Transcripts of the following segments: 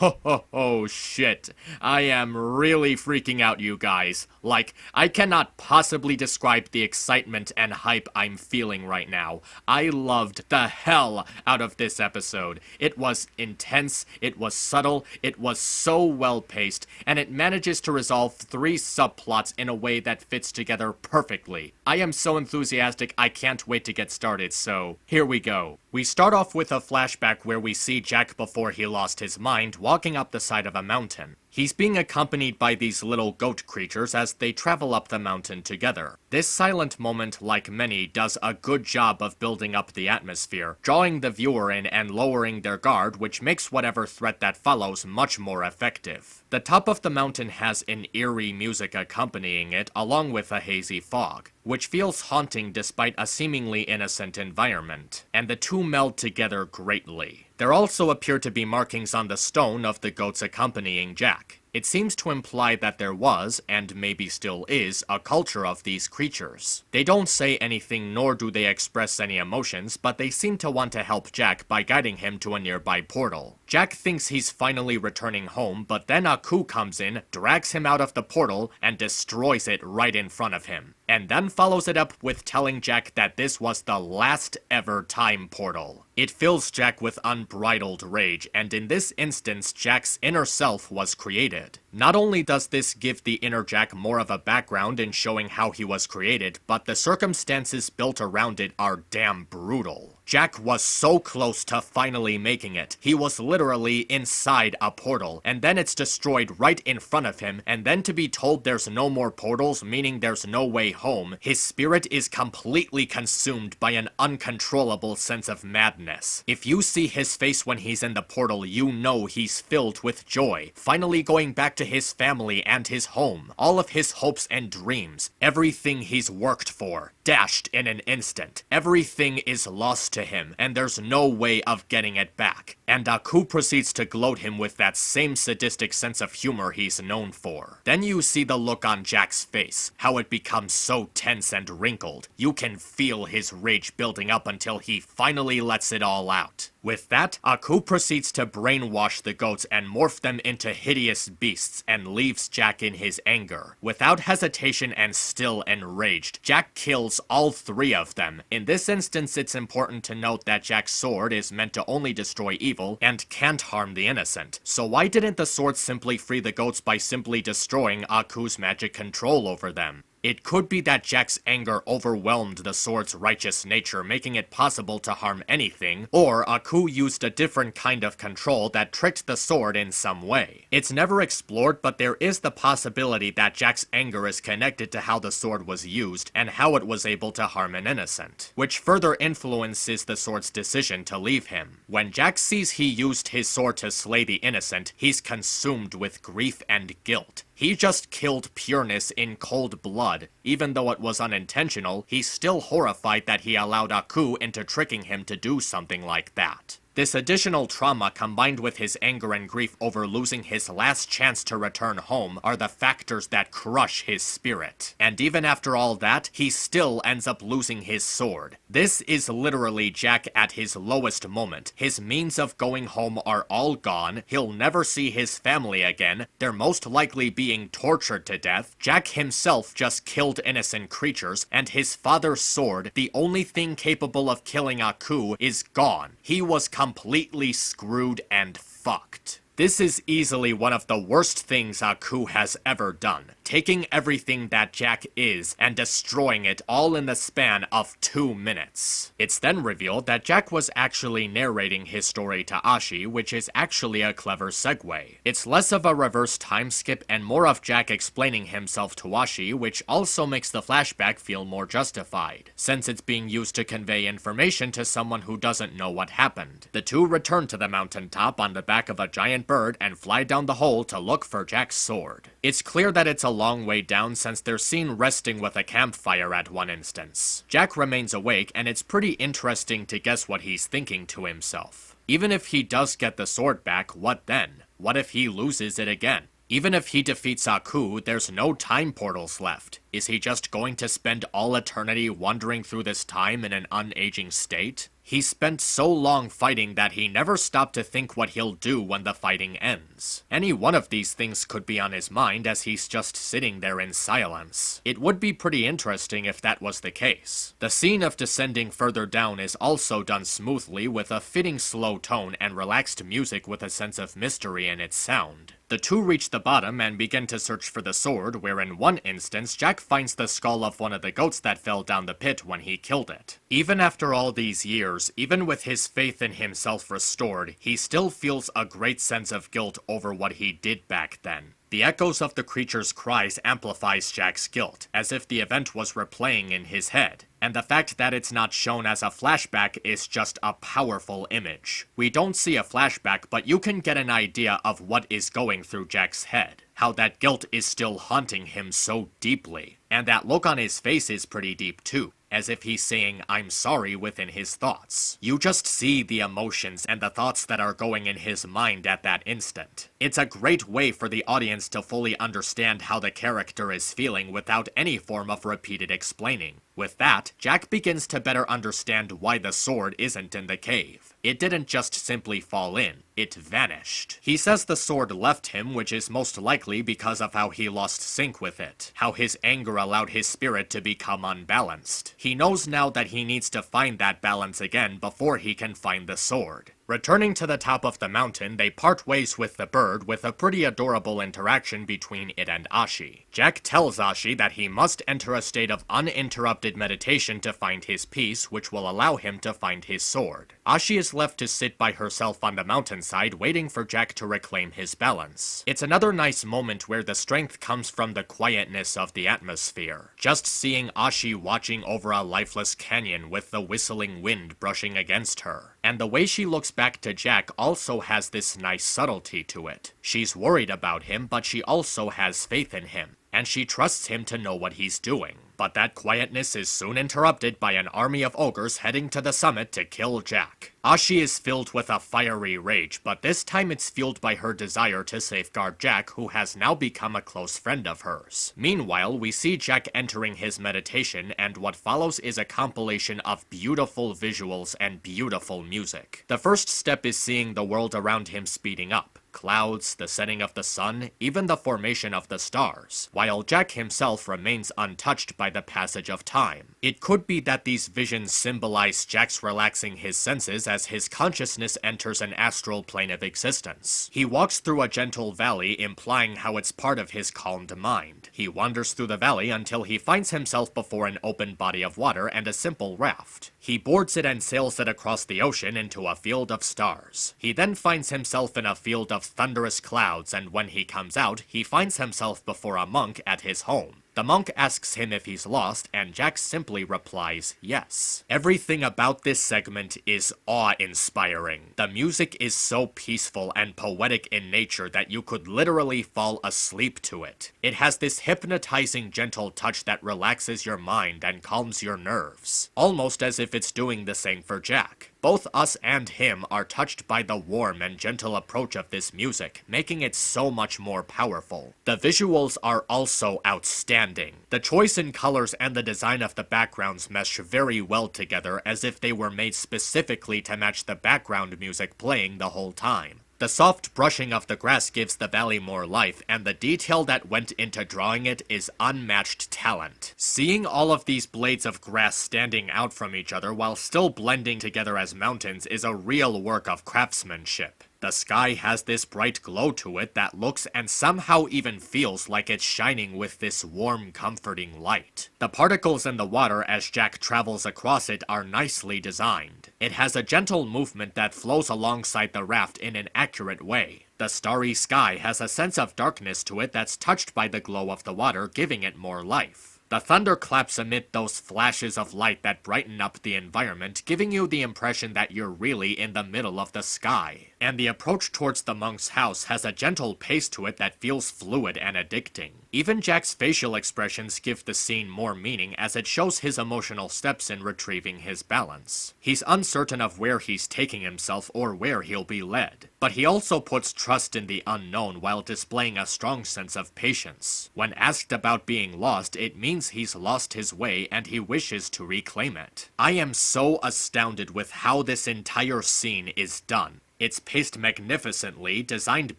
Oh, shit. I am really freaking out, you guys. Like, I cannot possibly describe the excitement and hype I'm feeling right now. I loved the hell out of this episode. It was intense, it was subtle, it was so well paced, and it manages to resolve three subplots in a way that fits together perfectly. I am so enthusiastic, I can't wait to get started, so here we go. We start off with a flashback where we see Jack before he lost his mind walking up the side of a mountain. He's being accompanied by these little goat creatures as they travel up the mountain together. This silent moment, like many, does a good job of building up the atmosphere, drawing the viewer in and lowering their guard, which makes whatever threat that follows much more effective. The top of the mountain has an eerie music accompanying it, along with a hazy fog, which feels haunting despite a seemingly innocent environment, and the two meld together greatly. There also appear to be markings on the stone of the goats accompanying Jack. It seems to imply that there was, and maybe still is, a culture of these creatures. They don't say anything nor do they express any emotions, but they seem to want to help Jack by guiding him to a nearby portal. Jack thinks he's finally returning home, but then Aku comes in, drags him out of the portal, and destroys it right in front of him. And then follows it up with telling Jack that this was the last ever time portal. It fills Jack with unbridled rage, and in this instance, Jack's inner self was created. Not only does this give the inner Jack more of a background in showing how he was created, but the circumstances built around it are damn brutal. Jack was so close to finally making it. He was literally inside a portal, and then it's destroyed right in front of him, and then to be told there's no more portals, meaning there's no way home, his spirit is completely consumed by an uncontrollable sense of madness. If you see his face when he's in the portal, you know he's filled with joy, finally going back to his family and his home. All of his hopes and dreams, everything he's worked for, dashed in an instant. Everything is lost to him, and there's no way of getting it back. And Aku proceeds to gloat him with that same sadistic sense of humor he's known for. Then you see the look on Jack's face, how it becomes so tense and wrinkled. You can feel his rage building up until he finally lets it all out. With that, Aku proceeds to brainwash the goats and morph them into hideous beasts and leaves Jack in his anger. Without hesitation and still enraged, Jack kills all three of them. In this instance, it's important to note that Jack's sword is meant to only destroy evil and can't harm the innocent. So why didn't the sword simply free the goats by simply destroying Aku's magic control over them? It could be that Jack's anger overwhelmed the sword's righteous nature, making it possible to harm anything, or Aku used a different kind of control that tricked the sword in some way. It's never explored, but there is the possibility that Jack's anger is connected to how the sword was used and how it was able to harm an innocent, which further influences the sword's decision to leave him. When Jack sees he used his sword to slay the innocent, he's consumed with grief and guilt. He just killed pureness in cold blood. Even though it was unintentional, he's still horrified that he allowed Aku into tricking him to do something like that. This additional trauma, combined with his anger and grief over losing his last chance to return home, are the factors that crush his spirit. And even after all that, he still ends up losing his sword. This is literally Jack at his lowest moment. His means of going home are all gone, he'll never see his family again, they're most likely being tortured to death, Jack himself just killed innocent creatures, and his father's sword, the only thing capable of killing Aku, is gone. He was completely screwed and fucked. This is easily one of the worst things Aku has ever done, taking everything that Jack is and destroying it all in the span of 2 minutes. It's then revealed that Jack was actually narrating his story to Ashi, which is actually a clever segue. It's less of a reverse time skip and more of Jack explaining himself to Ashi, which also makes the flashback feel more justified, since it's being used to convey information to someone who doesn't know what happened. The two return to the mountaintop on the back of a giant bird and fly down the hole to look for Jack's sword. It's clear that it's a long way down since they're seen resting with a campfire at one instance. Jack remains awake, and it's pretty interesting to guess what he's thinking to himself. Even if he does get the sword back, what then? What if he loses it again? Even if he defeats Aku, there's no time portals left. Is he just going to spend all eternity wandering through this time in an unaging state? He spent so long fighting that he never stopped to think what he'll do when the fighting ends. Any one of these things could be on his mind as he's just sitting there in silence. It would be pretty interesting if that was the case. The scene of descending further down is also done smoothly with a fitting slow tone and relaxed music with a sense of mystery in its sound. The two reach the bottom and begin to search for the sword, where in one instance Jack finds the skull of one of the goats that fell down the pit when he killed it. Even after all these years, even with his faith in himself restored, he still feels a great sense of guilt over what he did back then. The echoes of the creature's cries amplifies Jack's guilt, as if the event was replaying in his head. And the fact that it's not shown as a flashback is just a powerful image. We don't see a flashback, but you can get an idea of what is going through Jack's head. How that guilt is still haunting him so deeply. And that look on his face is pretty deep too, as if he's saying, "I'm sorry," within his thoughts. You just see the emotions and the thoughts that are going in his mind at that instant. It's a great way for the audience to fully understand how the character is feeling without any form of repeated explaining. With that, Jack begins to better understand why the sword isn't in the cave. It didn't just simply fall in, it vanished. He says the sword left him, which is most likely because of how he lost sync with it, how his anger allowed his spirit to become unbalanced. He knows now that he needs to find that balance again before he can find the sword. Returning to the top of the mountain, they part ways with the bird with a pretty adorable interaction between it and Ashi. Jack tells Ashi that he must enter a state of uninterrupted meditation to find his peace, which will allow him to find his sword. Ashi is left to sit by herself on the mountainside waiting for Jack to reclaim his balance. It's another nice moment where the strength comes from the quietness of the atmosphere. Just seeing Ashi watching over a lifeless canyon with the whistling wind brushing against her. And the way she looks back to Jack also has this nice subtlety to it. She's worried about him, but she also has faith in him, and she trusts him to know what he's doing. But that quietness is soon interrupted by an army of ogres heading to the summit to kill Jack. Ashi is filled with a fiery rage, but this time it's fueled by her desire to safeguard Jack, who has now become a close friend of hers. Meanwhile, we see Jack entering his meditation, and what follows is a compilation of beautiful visuals and beautiful music. The first step is seeing the world around him speeding up. Clouds, the setting of the sun, even the formation of the stars, while Jack himself remains untouched by the passage of time. It could be that these visions symbolize Jack's relaxing his senses as his consciousness enters an astral plane of existence. He walks through a gentle valley, implying how it's part of his calmed mind. He wanders through the valley until he finds himself before an open body of water and a simple raft. He boards it and sails it across the ocean into a field of stars. He then finds himself in a field of thunderous clouds, and when he comes out, he finds himself before a monk at his home. The monk asks him if he's lost, and Jack simply replies, yes. Everything about this segment is awe-inspiring. The music is so peaceful and poetic in nature that you could literally fall asleep to it. It has this hypnotizing gentle touch that relaxes your mind and calms your nerves, almost as if it's doing the same for Jack. Both us and him are touched by the warm and gentle approach of this music, making it so much more powerful. The visuals are also outstanding. The choice in colors and the design of the backgrounds mesh very well together, as if they were made specifically to match the background music playing the whole time. The soft brushing of the grass gives the valley more life, and the detail that went into drawing it is unmatched talent. Seeing all of these blades of grass standing out from each other while still blending together as mountains is a real work of craftsmanship. The sky has this bright glow to it that looks and somehow even feels like it's shining with this warm, comforting light. The particles in the water as Jack travels across it are nicely designed. It has a gentle movement that flows alongside the raft in an accurate way. The starry sky has a sense of darkness to it that's touched by the glow of the water, giving it more life. The thunderclaps emit those flashes of light that brighten up the environment, giving you the impression that you're really in the middle of the sky. And the approach towards the monk's house has a gentle pace to it that feels fluid and addicting. Even Jack's facial expressions give the scene more meaning as it shows his emotional steps in retrieving his balance. He's uncertain of where he's taking himself or where he'll be led, but he also puts trust in the unknown while displaying a strong sense of patience. When asked about being lost, it means he's lost his way and he wishes to reclaim it. I am so astounded with how this entire scene is done. It's paced magnificently, designed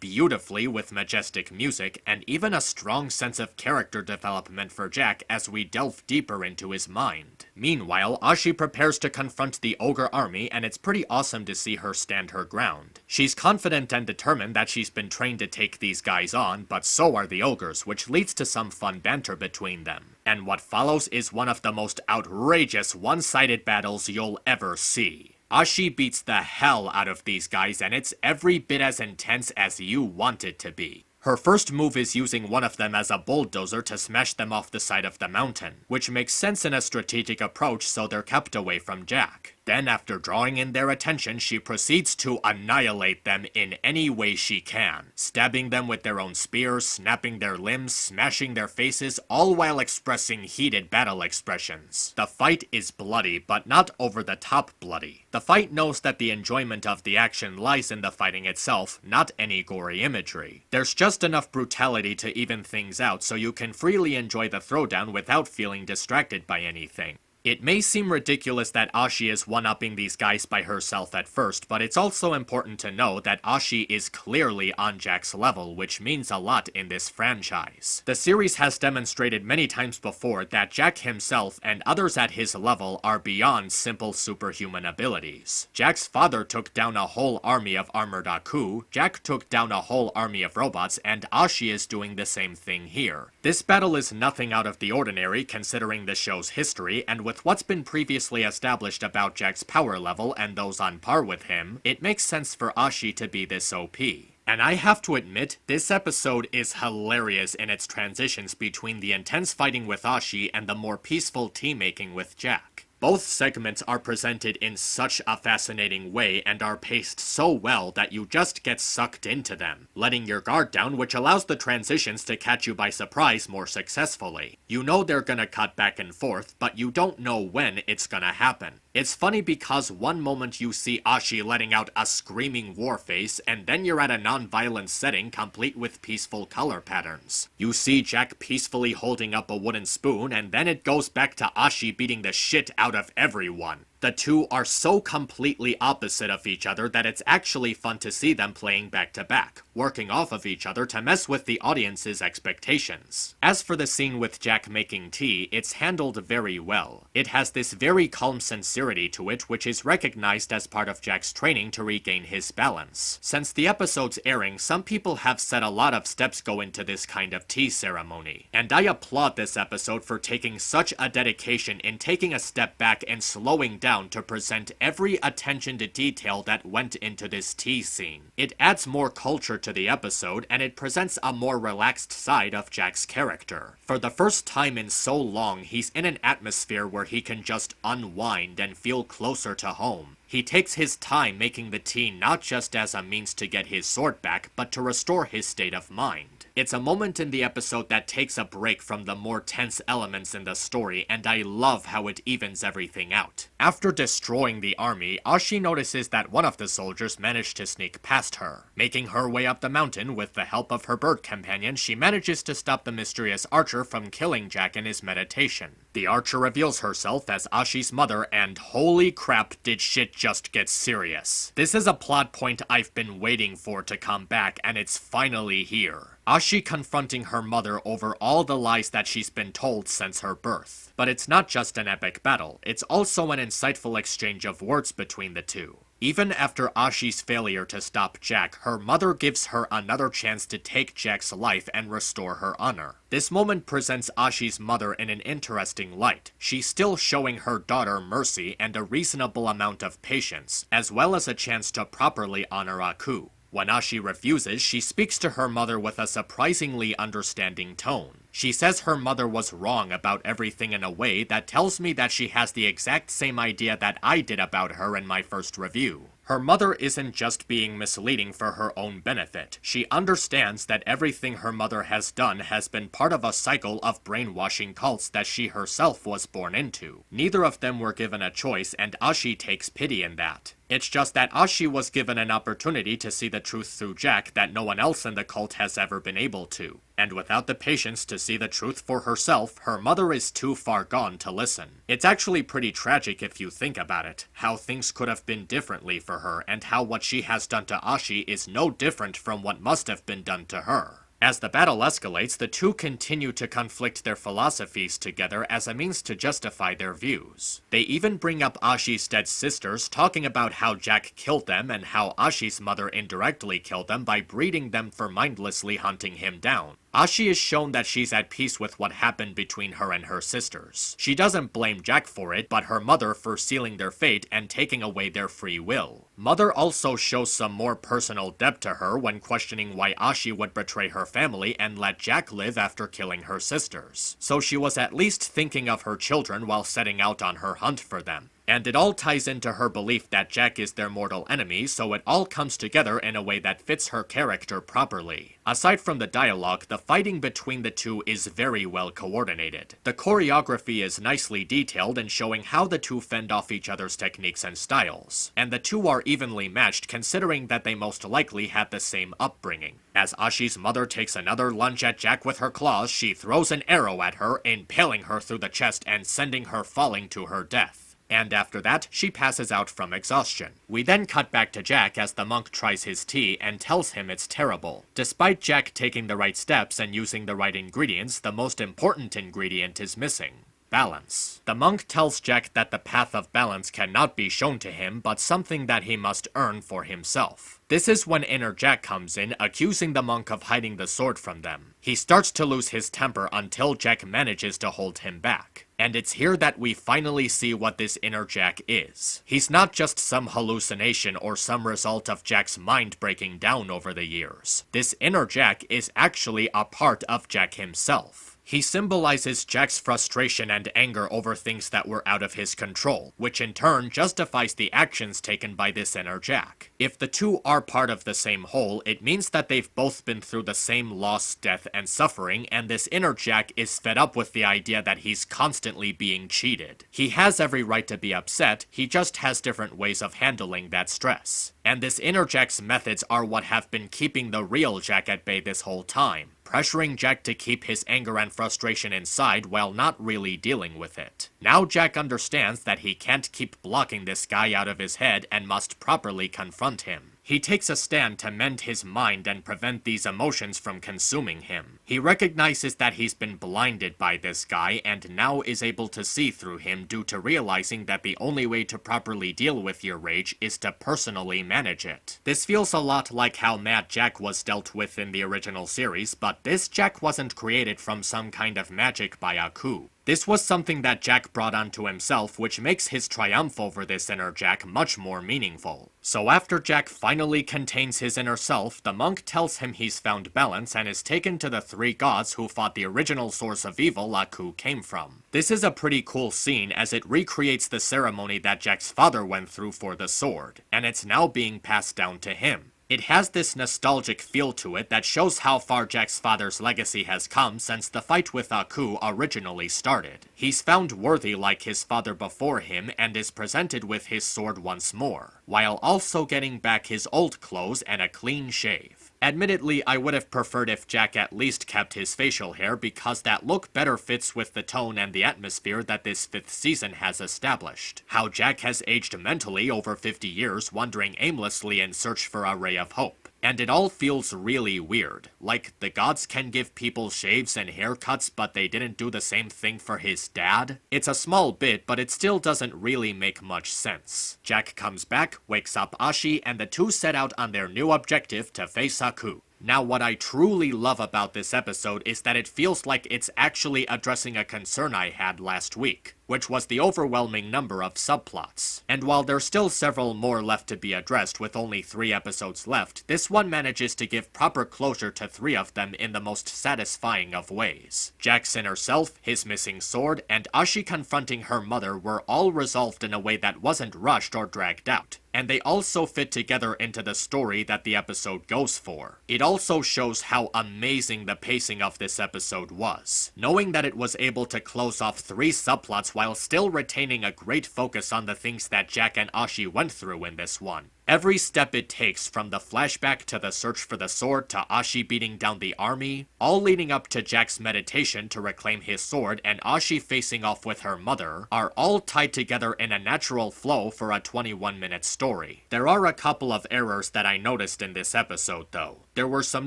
beautifully with majestic music, and even a strong sense of character development for Jack as we delve deeper into his mind. Meanwhile, Ashi prepares to confront the ogre army, and it's pretty awesome to see her stand her ground. She's confident and determined that she's been trained to take these guys on, but so are the ogres, which leads to some fun banter between them. And what follows is one of the most outrageous one-sided battles you'll ever see. Ashi beats the hell out of these guys, and it's every bit as intense as you want it to be. Her first move is using one of them as a bulldozer to smash them off the side of the mountain, which makes sense in a strategic approach so they're kept away from Jack. Then, after drawing in their attention, she proceeds to annihilate them in any way she can, stabbing them with their own spears, snapping their limbs, smashing their faces, all while expressing heated battle expressions. The fight is bloody, but not over-the-top bloody. The fight knows that the enjoyment of the action lies in the fighting itself, not any gory imagery. There's just enough brutality to even things out so you can freely enjoy the throwdown without feeling distracted by anything. It may seem ridiculous that Ashi is one-upping these guys by herself at first, but it's also important to know that Ashi is clearly on Jack's level, which means a lot in this franchise. The series has demonstrated many times before that Jack himself and others at his level are beyond simple superhuman abilities. Jack's father took down a whole army of armored Aku, Jack took down a whole army of robots, and Ashi is doing the same thing here. This battle is nothing out of the ordinary considering the show's history, and with what's been previously established about Jack's power level and those on par with him, it makes sense for Ashi to be this OP. And I have to admit, this episode is hilarious in its transitions between the intense fighting with Ashi and the more peaceful tea-making with Jack. Both segments are presented in such a fascinating way and are paced so well that you just get sucked into them, letting your guard down, which allows the transitions to catch you by surprise more successfully. You know they're gonna cut back and forth, but you don't know when it's gonna happen. It's funny because one moment you see Ashi letting out a screaming war face, and then you're at a non-violent setting complete with peaceful color patterns. You see Jack peacefully holding up a wooden spoon, and then it goes back to Ashi beating the shit out of everyone. The two are so completely opposite of each other that it's actually fun to see them playing back to back, working off of each other to mess with the audience's expectations. As for the scene with Jack making tea, it's handled very well. It has this very calm sincerity to it, which is recognized as part of Jack's training to regain his balance. Since the episode's airing, some people have said a lot of steps go into this kind of tea ceremony, and I applaud this episode for taking such a dedication in taking a step back and slowing down to present every attention to detail that went into this tea scene. It adds more culture to the episode, and it presents a more relaxed side of Jack's character. For the first time in so long, he's in an atmosphere where he can just unwind and feel closer to home. He takes his time making the tea not just as a means to get his sword back, but to restore his state of mind. It's a moment in the episode that takes a break from the more tense elements in the story, and I love how it evens everything out. After destroying the army, Ashi notices that one of the soldiers managed to sneak past her. Making her way up the mountain with the help of her bird companion, she manages to stop the mysterious archer from killing Jack in his meditation. The archer reveals herself as Ashi's mother, and holy crap, did shit just get serious. This is a plot point I've been waiting for to come back, and it's finally here. Ashi confronting her mother over all the lies that she's been told since her birth. But it's not just an epic battle, it's also an insightful exchange of words between the two. Even after Ashi's failure to stop Jack, her mother gives her another chance to take Jack's life and restore her honor. This moment presents Ashi's mother in an interesting light. She's still showing her daughter mercy and a reasonable amount of patience, as well as a chance to properly honor Aku. When Ashi refuses, she speaks to her mother with a surprisingly understanding tone. She says her mother was wrong about everything in a way that tells me that she has the exact same idea that I did about her in my first review. Her mother isn't just being misleading for her own benefit. She understands that everything her mother has done has been part of a cycle of brainwashing cults that she herself was born into. Neither of them were given a choice, and Ashi takes pity in that. It's just that Ashi was given an opportunity to see the truth through Jack that no one else in the cult has ever been able to. And without the patience to see the truth for herself, her mother is too far gone to listen. It's actually pretty tragic if you think about it, how things could have been differently for her, and how what she has done to Ashi is no different from what must have been done to her. As the battle escalates, the two continue to conflict their philosophies together as a means to justify their views. They even bring up Ashi's dead sisters, talking about how Jack killed them and how Ashi's mother indirectly killed them by breeding them for mindlessly hunting him down. Ashi is shown that she's at peace with what happened between her and her sisters. She doesn't blame Jack for it, but her mother for sealing their fate and taking away their free will. Mother also shows some more personal depth to her when questioning why Ashi would betray her family and let Jack live after killing her sisters. So she was at least thinking of her children while setting out on her hunt for them. And it all ties into her belief that Jack is their mortal enemy, so it all comes together in a way that fits her character properly. Aside from the dialogue, the fighting between the two is very well coordinated. The choreography is nicely detailed and showing how the two fend off each other's techniques and styles. And the two are evenly matched considering that they most likely had the same upbringing. As Ashi's mother takes another lunge at Jack with her claws, she throws an arrow at her, impaling her through the chest and sending her falling to her death. And after that, she passes out from exhaustion. We then cut back to Jack as the monk tries his tea and tells him it's terrible. Despite Jack taking the right steps and using the right ingredients, the most important ingredient is missing. Balance. The monk tells Jack that the path of balance cannot be shown to him, but something that he must earn for himself. This is when inner Jack comes in, accusing the monk of hiding the sword from them. He starts to lose his temper until Jack manages to hold him back. And it's here that we finally see what this inner Jack is. He's not just some hallucination or some result of Jack's mind breaking down over the years. This inner Jack is actually a part of Jack himself. He symbolizes Jack's frustration and anger over things that were out of his control, which in turn justifies the actions taken by this inner Jack. If the two are part of the same whole, it means that they've both been through the same loss, death, and suffering, and this inner Jack is fed up with the idea that he's constantly being cheated. He has every right to be upset, he just has different ways of handling that stress. And this inner Jack's methods are what have been keeping the real Jack at bay this whole time, pressuring Jack to keep his anger and frustration inside while not really dealing with it. Now Jack understands that he can't keep blocking this guy out of his head and must properly confront him. He takes a stand to mend his mind and prevent these emotions from consuming him. He recognizes that he's been blinded by this guy and now is able to see through him due to realizing that the only way to properly deal with your rage is to personally manage it. This feels a lot like how Mad Jack was dealt with in the original series, but this Jack wasn't created from some kind of magic by Aku. This was something that Jack brought onto himself, which makes his triumph over this inner Jack much more meaningful. So after Jack finally contains his inner self, the monk tells him he's found balance and is taken to the three gods who fought the original source of evil Aku came from. This is a pretty cool scene as it recreates the ceremony that Jack's father went through for the sword, and it's now being passed down to him. It has this nostalgic feel to it that shows how far Jack's father's legacy has come since the fight with Aku originally started. He's found worthy like his father before him and is presented with his sword once more, while also getting back his old clothes and a clean shave. Admittedly, I would have preferred if Jack at least kept his facial hair because that look better fits with the tone and the atmosphere that this 5th season has established. How Jack has aged mentally over 50 years wandering aimlessly in search for a ray of hope. And it all feels really weird. Like, the gods can give people shaves and haircuts, but they didn't do the same thing for his dad? It's a small bit, but it still doesn't really make much sense. Jack comes back, wakes up Ashi, and the two set out on their new objective to face Aku. Now, what I truly love about this episode is that it feels like it's actually addressing a concern I had last week. which was the overwhelming number of subplots. And while there's still several more left to be addressed with only 3 episodes left, this one manages to give proper closure to 3 of them in the most satisfying of ways. Jack's inner self, his missing sword, and Ashi confronting her mother were all resolved in a way that wasn't rushed or dragged out. And they also fit together into the story that the episode goes for. It also shows how amazing the pacing of this episode was. Knowing that it was able to close off 3 subplots while still retaining a great focus on the things that Jack and Ashi went through in this one. Every step it takes, from the flashback to the search for the sword to Ashi beating down the army, all leading up to Jack's meditation to reclaim his sword and Ashi facing off with her mother, are all tied together in a natural flow for a 21-minute story. There are a couple of errors that I noticed in this episode though. There were some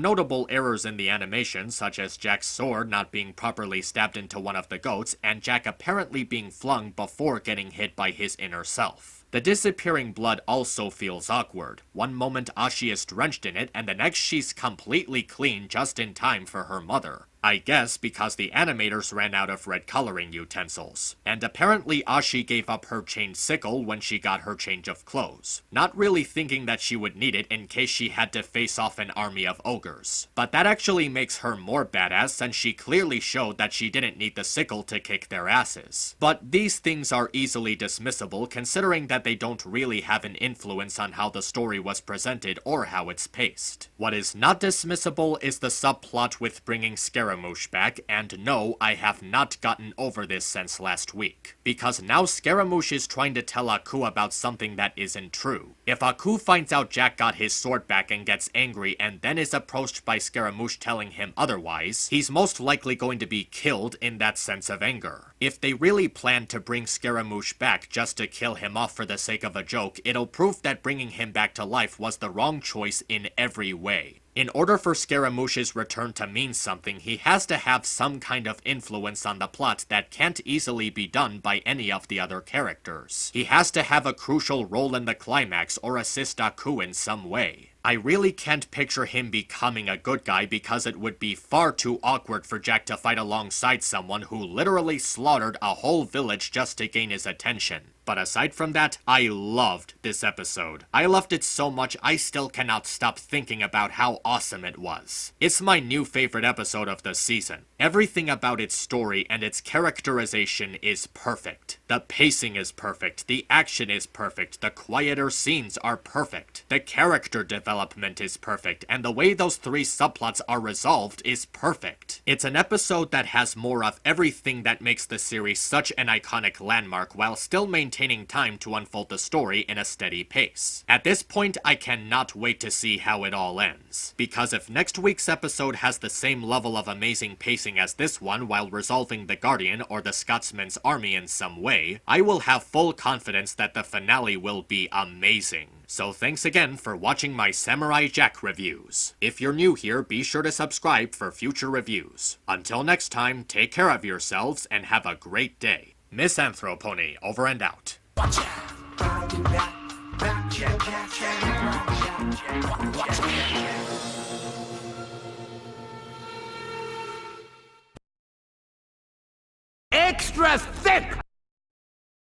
notable errors in the animation, such as Jack's sword not being properly stabbed into one of the goats, and Jack apparently being flung before getting hit by his inner self. The disappearing blood also feels awkward. One moment Ashi is drenched in it, and the next she's completely clean just in time for her mother. I guess because the animators ran out of red coloring utensils. And apparently Ashi gave up her chained sickle when she got her change of clothes, not really thinking that she would need it in case she had to face off an army of ogres. But that actually makes her more badass, since she clearly showed that she didn't need the sickle to kick their asses. But these things are easily dismissible, considering that they don't really have an influence on how the story was presented or how it's paced. What is not dismissible is the subplot with bringing Scaramouche back, and no, I have not gotten over this since last week. Because now Scaramouche is trying to tell Aku about something that isn't true. If Aku finds out Jack got his sword back and gets angry and then is approached by Scaramouche telling him otherwise, he's most likely going to be killed in that sense of anger. If they really plan to bring Scaramouche back just to kill him off for the sake of a joke, it'll prove that bringing him back to life was the wrong choice in every way. In order for Scaramouche's return to mean something, he has to have some kind of influence on the plot that can't easily be done by any of the other characters. He has to have a crucial role in the climax or assist Aku in some way. I really can't picture him becoming a good guy because it would be far too awkward for Jack to fight alongside someone who literally slaughtered a whole village just to gain his attention. But aside from that, I loved this episode. I loved it so much I still cannot stop thinking about how awesome it was. It's my new favorite episode of the season. Everything about its story and its characterization is perfect. The pacing is perfect, the action is perfect, the quieter scenes are perfect, the character development is perfect, and the way those 3 subplots are resolved is perfect. It's an episode that has more of everything that makes the series such an iconic landmark while still maintaining time to unfold the story in a steady pace. At this point, I cannot wait to see how it all ends. Because if next week's episode has the same level of amazing pacing as this one while resolving the Guardian or the Scotsman's army in some way, I will have full confidence that the finale will be amazing. So thanks again for watching my Samurai Jack reviews. If you're new here, be sure to subscribe for future reviews. Until next time, take care of yourselves and have a great day. MisAnthro Pony, over and out. Gotcha.